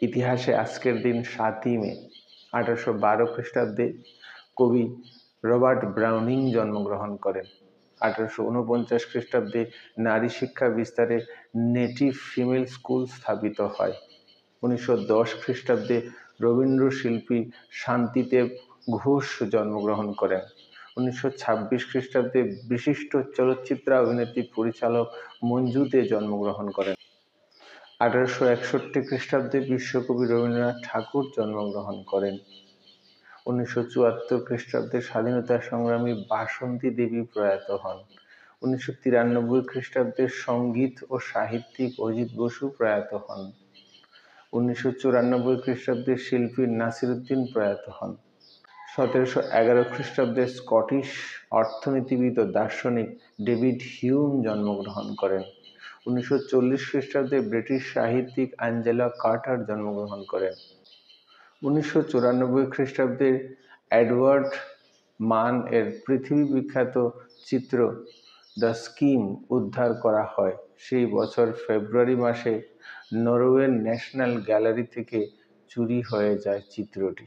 ইতিহাসে আজকের দিন 7ই মে 1812 খ্রিস্টাব্দে কবি রবার্ট ব্রাউনিং জন্মগ্রহণ করেন। 1849 খ্রিস্টাব্দে নারী শিক্ষা বিস্তারে নেটিভ ফিমেল স্কুল স্থাপিত হয়। 1910 খ্রিস্টাব্দে রবীন্দ্রশিল্পী শান্তিদেব ঘোষ জন্মগ্রহণ করেন। 1926 খ্রিস্টাব্দে বিশিষ্ট চলচ্চিত্র অভিনেত্রী পরিচালক মঞ্জু দে জন্মগ্রহণ করেন। 1861 খ্রিস্টাব্দে বিশ্বকবি রবীন্দ্রনাথ ঠাকুর জন্মগ্রহণ করেন। 1974 খ্রিস্টাব্দে স্বাধীনতা সংগ্রামী বাসন্তী দেবী প্রয়াত হন। 1993 খ্রিস্টাব্দে সঙ্গীত ও সাহিত্যিক অজিত বসু প্রয়াত হন। 1994 খ্রিস্টাব্দে শিল্পী নাসিরুদ্দিন প্রয়াত হন। 1711 খ্রিস্টাব্দে স্কটিশ অর্থনীতিবিদ ও দার্শনিক ডেভিড হিউম জন্মগ্রহণ করেন। 1940 খ্রিস্টাব্দে ব্রিটিশ সাহিত্যিক অ্যাঞ্জেলা কার্টার জন্মগ্রহণ করেন। 1994 খ্রিস্টাব্দে এডওয়ার্ড মান এর পৃথিবী বিখ্যাত চিত্র দ্য স্কিম উদ্ধার করা হয়। সেই বছর ফেব্রুয়ারি মাসে নরওয়ের ন্যাশনাল গ্যালারি থেকে চুরি হয়ে যায় চিত্রটি।